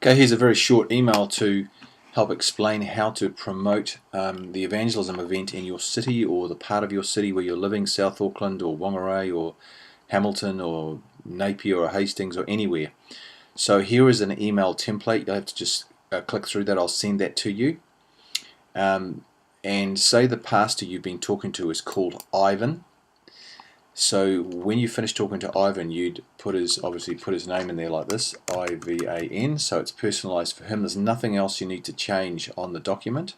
Okay, here's a very short email to help explain how to promote the evangelism event in your city or the part of your city where you're living, South Auckland or Whangarei or Hamilton or Napier or Hastings or anywhere. So here is an email template. You'll have to just click through that. I'll send that to you. And say the pastor you've been talking to is called Ivan. So when you finish talking to Ivan, you'd obviously put his name in there like this, I-V-A-N, so it's personalized for him. There's nothing else you need to change on the document.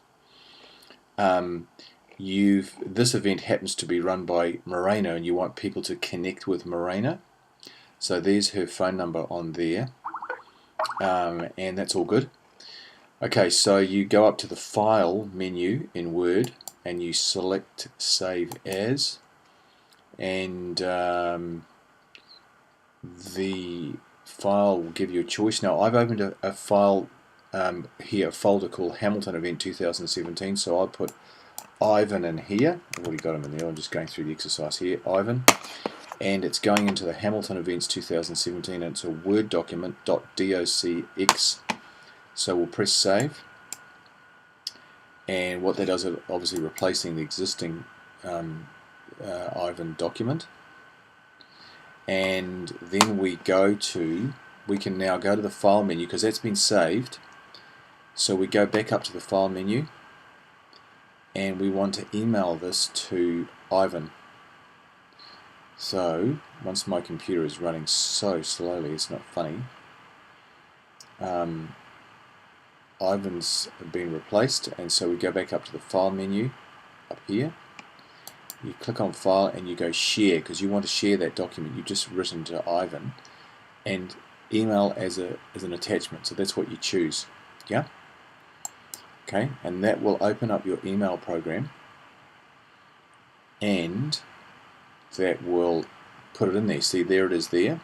This event happens to be run by Morena, and you want people to connect with Morena. So there's her phone number on there, and that's all good. Okay, so you go up to the File menu in Word, and you select Save As. And the file will give you a choice. Now I've opened a file here, a folder called Hamilton Event 2017, so I'll put Ivan in here. I've already got him in there, I'm just going through the exercise here, Ivan, and it's going into the Hamilton Events 2017, and it's a Word document, .docx, so we'll press save, and what that does is obviously replacing the existing Ivan document, and then we can now go to the file menu because that's been saved. So we go back up to the file menu and we want to email this to Ivan. So once my computer is running so slowly, it's not funny. Ivan's been replaced, and so we go back up to the file menu up here. You click on File and you go Share, because you want to share that document you've just written to Ivan, and email as an attachment. So that's what you choose. Yeah? Okay, and that will open up your email program, and that will put it in there. See, there it is there.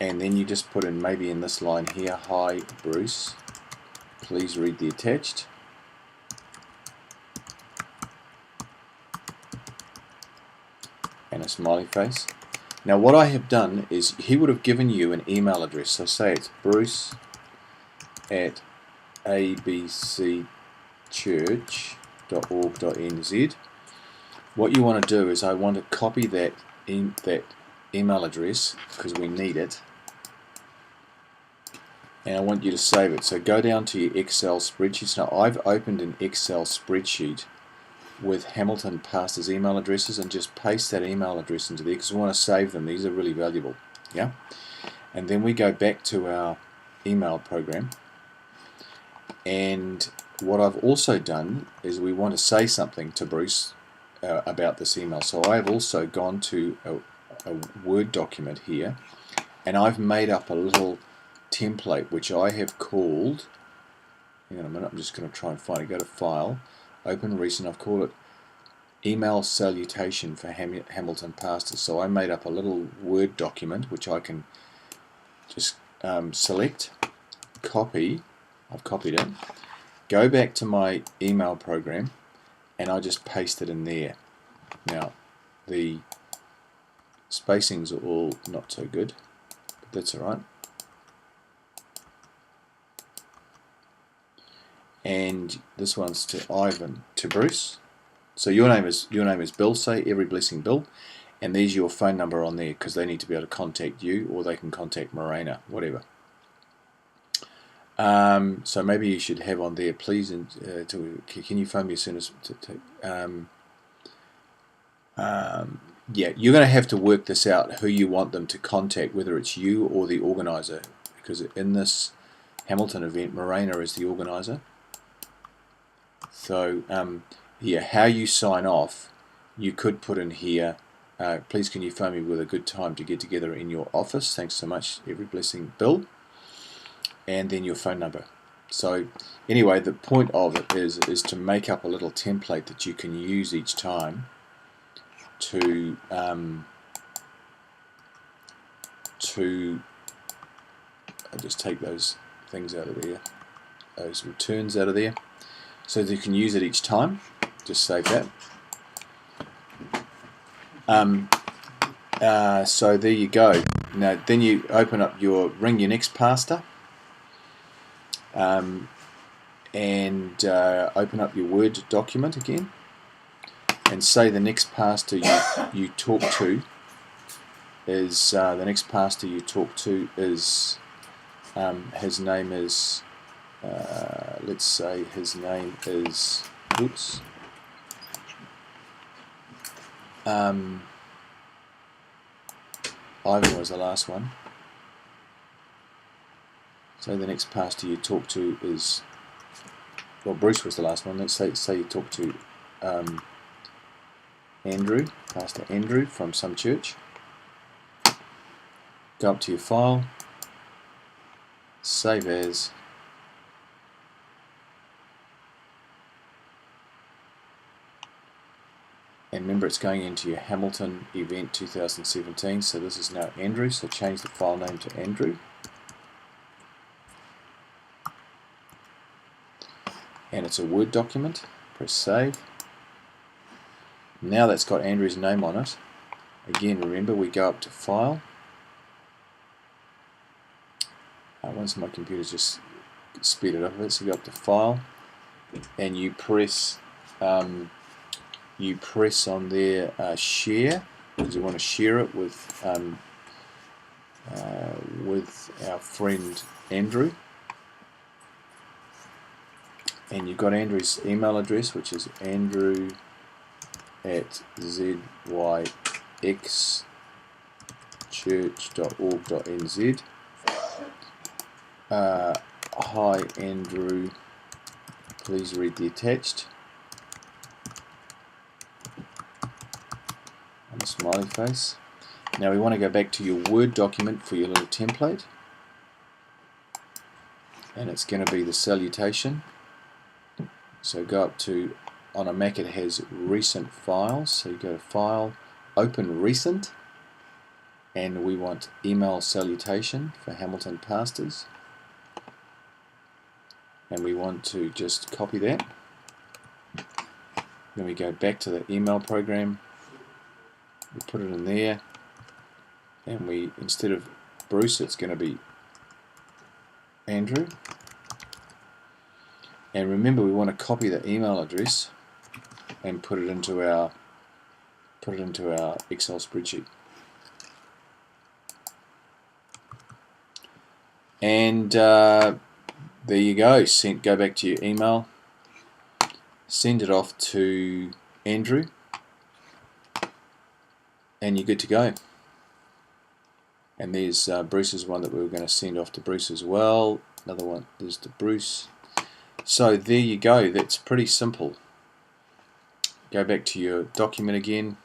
And then you just put in, maybe in this line here, "Hi Bruce, please read the attached." And a smiley face. Now what I have done is, he would have given you an email address, so say it's bruce@abcchurch.org.nz. What you want to do is, I want to copy that email address because we need it, and I want you to save it. So go down to your Excel spreadsheets. Now I've opened an Excel spreadsheet with Hamilton pastors' email addresses, and just paste that email address into there because we want to save them. These are really valuable. Yeah. And then we go back to our email program, and what I've also done is, we want to say something to Bruce about this email. So I've also gone to a Word document here, and I've made up a little template which I have called, hang on a minute, I'm just going to try and find it. Go to File, Open Recent. I've called it Email Salutation for Hamilton Pastors. So I made up a little Word document which I can just select, copy. I've copied it, go back to my email program, and I just paste it in there. Now the spacings are all not so good, but that's alright. And this one's to Ivan, to Bruce. So your name is Bill, say Every Blessing Bill, and there's your phone number on there because they need to be able to contact you, or they can contact Morena, whatever. So maybe you should have on there, please, can you phone me as soon as yeah, you're going to have to work this out, who you want them to contact, whether it's you or the organizer, because in this Hamilton event, Morena is the organizer. So yeah, how you sign off, you could put in here, please can you phone me with a good time to get together in your office, thanks so much, Every Blessing Bill, and then your phone number. So anyway, the point of it is to make up a little template that you can use each time to I'll just take those things out of there, those returns out of there, so that you can use it each time. Just save that. So there you go. Now then you open up ring your next pastor, and open up your Word document again, and say the next pastor you talk to is his name is let's say his name is Ivan was the last one. So the next pastor you talk to is, well, Bruce was the last one. Let's say you talk to Andrew, Pastor Andrew from some church. Go up to your file, save as, and remember it's going into your Hamilton event 2017, so this is now Andrew, so change the file name to Andrew. And it's a Word document. Press save. Now that's got Andrew's name on it. Again, remember we go up to file. Once my computer's just speeded up a bit, so you go up to file and you press on there share, because you want to share it with our friend Andrew. And you've got Andrew's email address, which is andrew@zyxchurch.org.nz. Hi Andrew, please read the attached. And a smiley face. Now we want to go back to your Word document for your little template. And it's going to be the salutation. So go up to, on a Mac it has recent files, so you go to File, Open Recent, and we want email salutation for Hamilton pastors, and we want to just copy that. Then we go back to the email program, we put it in there, and we, instead of Bruce, it's going to be Andrew. And remember, we want to copy the email address and put it into our Excel spreadsheet. And there you go. Go back to your email, send it off to Andrew, and you're good to go. And there's Bruce's one that we were going to send off to Bruce as well. Another one, there's to Bruce. So there you go, that's pretty simple. Go back to your document again,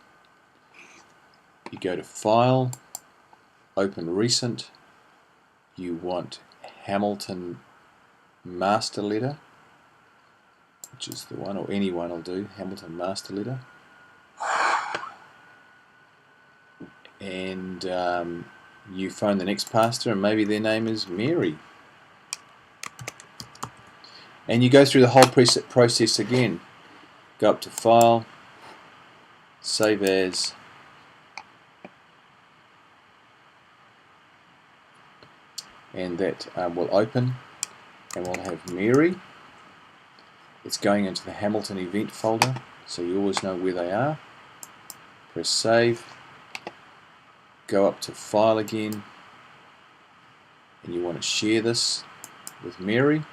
you go to File, Open Recent, you want Hamilton Master Letter, which is the one, or any one will do, Hamilton Master Letter. And you phone the next pastor, and maybe their name is Mary. And you go through the whole process again. Go up to File, Save As, and that will open, and we'll have Mary. It's going into the Hamilton event folder, so you always know where they are. Press Save, go up to File again, and you want to share this with Mary.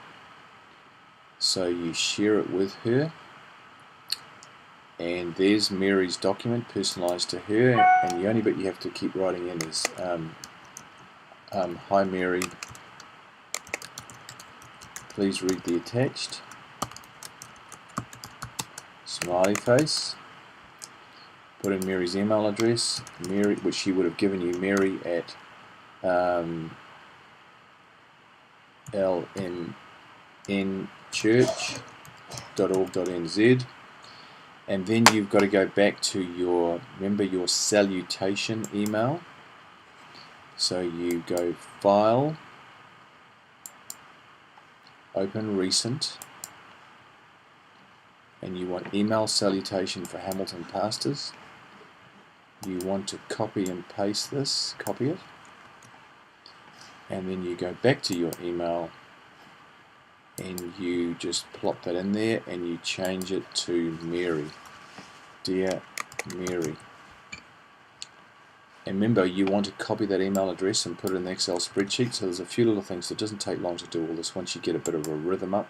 So you share it with her, and there's Mary's document personalized to her, and the only bit you have to keep writing in is hi Mary, please read the attached, smiley face, put in Mary's email address, Mary, which she would have given you, Mary at lmnchurch.org.nz, and then you've got to go back to your, remember your salutation email. So you go File, Open Recent, and you want email salutation for Hamilton pastors. You want to copy and paste this, copy it, and then you go back to your email and you just plop that in there and you change it to Mary. Dear Mary. And remember, you want to copy that email address and put it in the Excel spreadsheet. So there's a few little things. It doesn't take long to do all this once you get a bit of a rhythm up.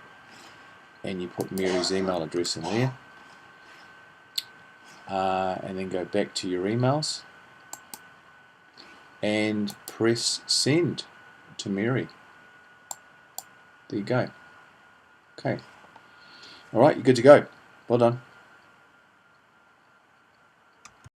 And you put Mary's email address in there. And then go back to your emails. And press send to Mary. There you go. Okay. Alright, you're good to go. Well done.